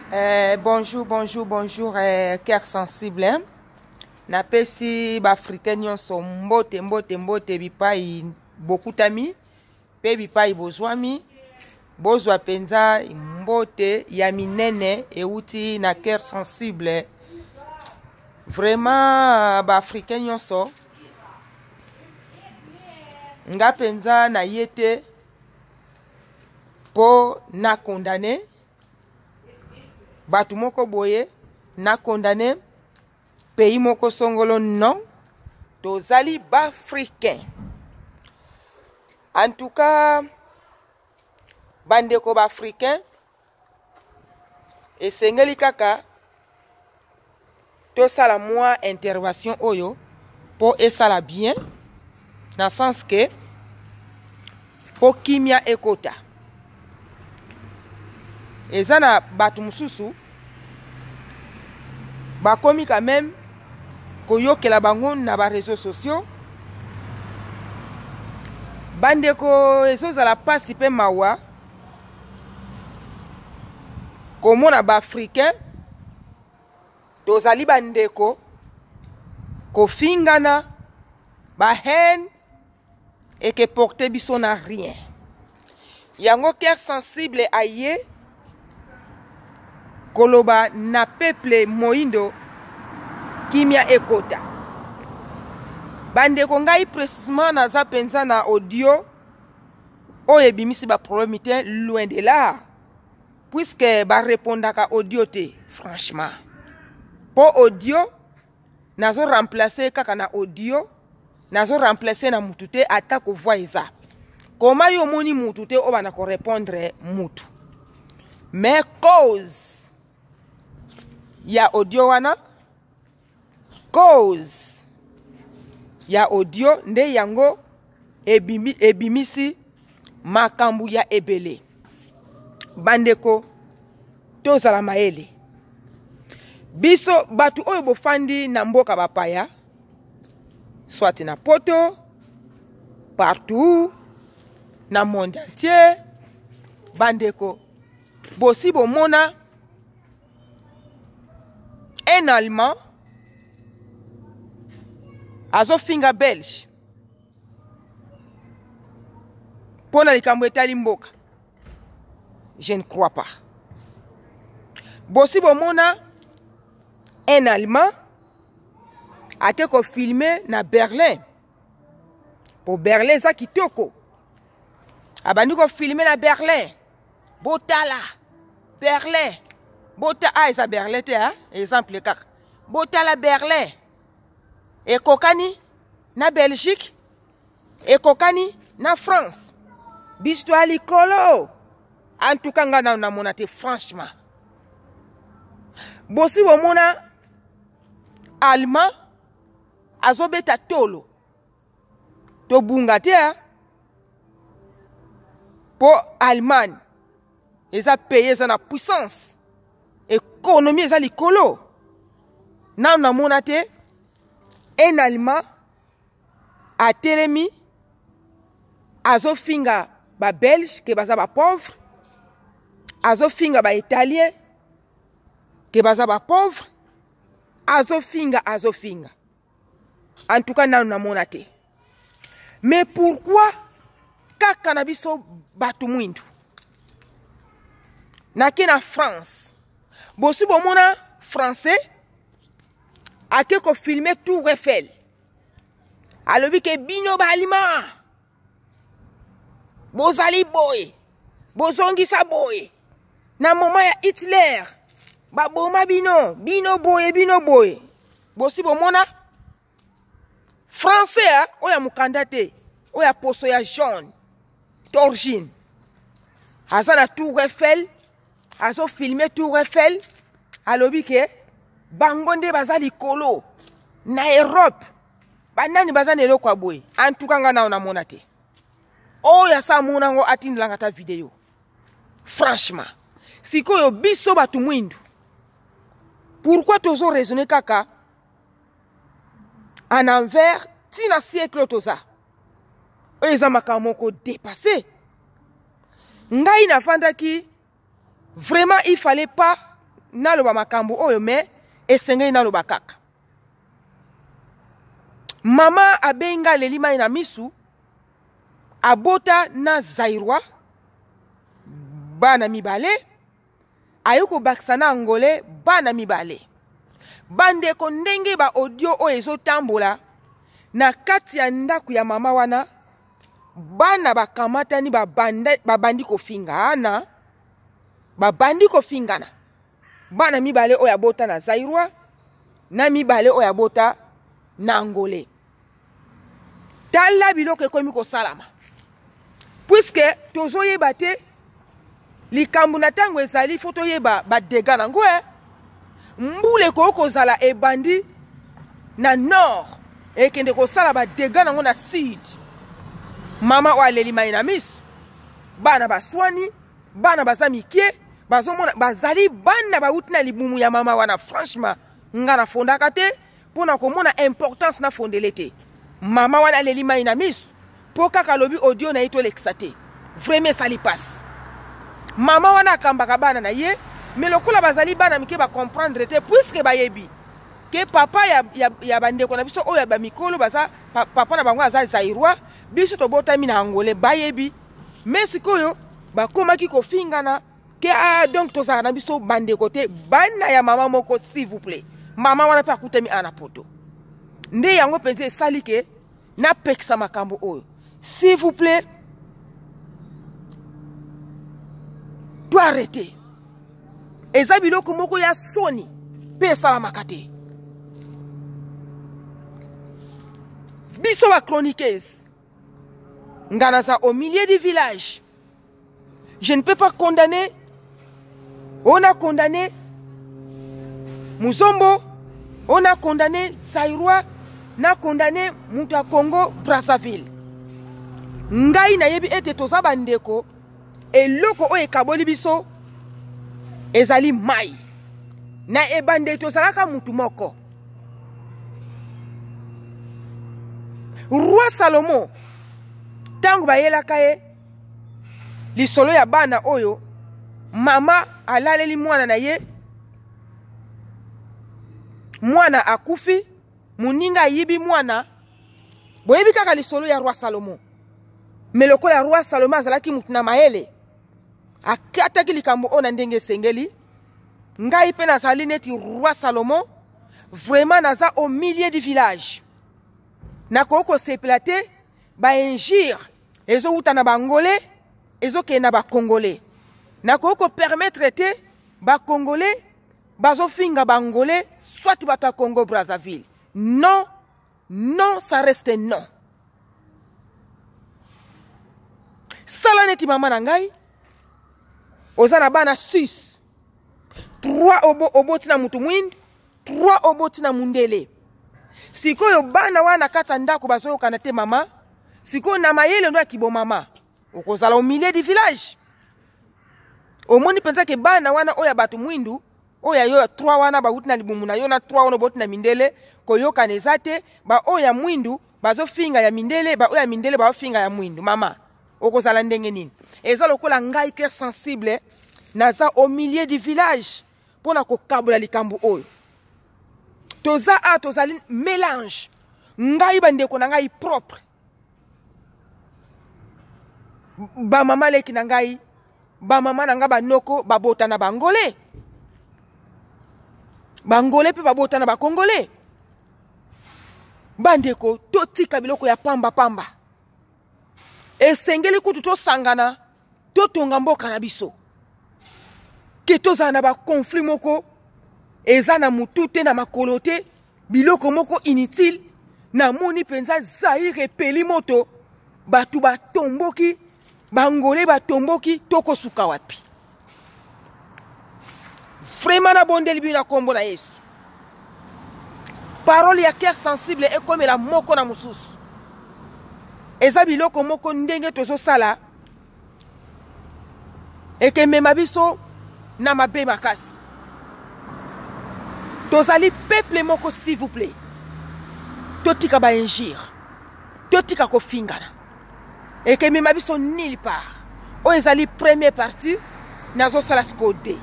Bonjour, cœur sensible. Napesi bafricain nyonso mbote bipai beaucoup d'amis, pe bipai bozwami, bozwa penza mbote ya minene euti na cœur sensible. Vraiment bafricain nyonso nga penza na yete po na condamné batu moko boye na condamné pays moko songolo non tozali bafricain. En tout cas bandeko bafricain esengeli kaka tosala mwa intervention oyo po esala bien na sens que po kimia ekota ezana batu mususu bakomi quand même koyokela bango na ba réseaux sociaux bandeko ezozala pasi pe mawa komona ba africain tozali bandeko kofingana ba haine et que porter biso na rien yango cœur sensible aye koloba na peuple moindo kimia ekota bandeko ngai précisément naza penza na audio oyo ebimisi ba problème te loin de là puisque ba répondaka audio te franchement po audio nazo remplacer kaka na audio nazo remplacer na mutu te ata ko voix eza koma yo moni mutu te obana ko répondre mutu mais cause ya audio wana cause ya audio nde yango ebimisi makambu ya ebele bandeko tozala maele biso batu oyo bofandi na mboka bapaya soit na poto partout na monde entier bandeko bosi bomona un Allemand azofinga Belge pona likambo etali mboka. Je ne crois pas. Bosi bomona un Allemand a été filmé na Berlin. Pour Berlin ça kitoko. Abandi ko filmé na Berlin. Botala Berlin. Bota eza Berlin te hein exemple kaka. Botala Berlin. Et kokani na Belgique. Et kokani na France. Bisto likolo. En tout cas ngana na monate franchement. Bosi bomona Allemand azobeta tolo. To bunga te hein. Pour Allemagne. Ils ont payé sa puissance. Économie eza likolo. Na na monate un Allemand a telemi azofinga ba Belge ke baza ba pauvre azofinga ba Italien ke baza ba pauvre azofinga en tout cas na na monate. Mais pourquoi kaka na biso batu mwindu na kina France bosi bomona français ake ko filmer Tour Eiffel alobi ke bino balima bozali boy bozongisa boy na moma ya Hitler baboma bino boy bosi bomona français oya mukandate oya poso ya jaune d'origine azana Tour Eiffel azo filmer Tour Eiffel alobi ke bangonde bazali kolo na Europe banani bazana eloko aboy en tout cas ngana na monate o ya sa monango atindilanga ta video franchement sikoyo biso batu mwindu pourquoi tozo raisonner kaka en envers tina siècle toza eza makamoko dépassé ngai na fandaki vraiment il fallait pas naloba makambo oyo me esengeli naloba kaka. Mama abenga leli mai na misu abota na Zairwa bana mibale ayoko bakisa na Angolais bana mibale. Bandeko ndenge ba audio oyo ezotambola na kati ya ndako ya mama wana bana bakamatani babandi kofingana babandi kofingana bana mibale oyo abota na Zairwa na mibale oyo abota na Angolais. Tala biloko ekomi kosalama puisque tozoyeba te likambo na ntango ezali fo toyeba badega nango mbula ekoki kozala ebandi na nord ekende kosala badega nango na sud. Mama oyo aleli mai na miso bana baswani bana baza mikie bazomona bazali bana bauti na libumu ya mama wana. Franchement nga na fondaka te mpona komona importance na fondele te. Mama wana aleli mai na miso po kaka lobi audio na ye tolekisa te. Vraiment esali pasi. Mama wana akambaka bana na ye mais lokola bazali bana mike ba comprendre te puisque bayebi ke papa ya bandeko na biso oyo ya bamikolo baza papa na bango aza Zairwa biso tobotami na Angolais bayebi mais sikoyo bakomaki kofingana ke donc tozala na biso bandeko te bana ya mama moko s'il vous plaît. Mama wana pe akutami ana poto nde yango penze esali ke na pekisa makambo oyo s'il vous plaît. Doit arrêter. Eza biloko moko ya soni pe esalamaka te. Biso ba chroniqueuse nganaza au milieu du village. Je ne peux pas condamner. On a condamné Muzombo, on a condamné Zairwa, on a condamné Muta Congo Brazzaville. Ngai na yebi ete toza bandeko eloko oyo ekaboli biso ezali mai na ebande tozalaka mutu moko. Roi Salomo tango bayelaka ye lisolo ya bana oyo mama alaleli mwana na ye mwana akufi muninga ayibi mwana boyebi kaka lisolo ya Roi Salomo. Mais lokola ya Roi Salomo azalaki mutu na mayele akataki likambo ona ndenge sengeli ngai pe nazali neti Roi Salomo vraiment naza au milieu du village nakoko sepela te ba injure ezo uta na bangolais ezo ke na ba congolais nakoko permettre te ba congolais bazo finga bangolais soit bata Congo Brazzaville. Non, non, ça reste non. Sala neti mama na ngai ozana bana 6 3 oboti na mutu mwindi 3 oboti na mundele. Sikoyo bana wana kata ndako bazoyoka te mama sikoyo na mayele ndo akibo mama okozala au milieu du village. Omoni penza ke bana wana oya batu mwindu oya yo 3 wana bauti na libumu na yo na 3 wana oboti na mindele koyoka nezate ba oya mwindu bazofinga ya mindele ba oya mindele bazofinga ya mwindu mama okozala ndenge nini. Eza lokola ngai cœur sensible naza au milieu du village pona kokabola likambo oyo toza a tozali mélange ngai bandeko na ngai propre ba mama leki na ngai ba mama na nga banoko babota na bangolais bangolais pe babota na bakongolais bandeko totika biloko ya pamba pamba esengeli kutu tosangana totonga mboka na biso ke tozala na bakonflit moko eza na mutu te na makolo te biloko moko inutile na moni penza Zaire epeli moto batu batomboki bangolais batomboki tokosuka wapi. Vraiment na bondeli bina kombo na Yesu. Parole ya cœur sensible ekomela moko na mususu. Eza biloko moko ndenge tozo sala ekemema biso na mabe makasi. Tozali peuple moko s'il vous plaît. Totika ba injure. Totika ko fingana. Ekemema biso nulle part. O ezali première partie nazo sala skode.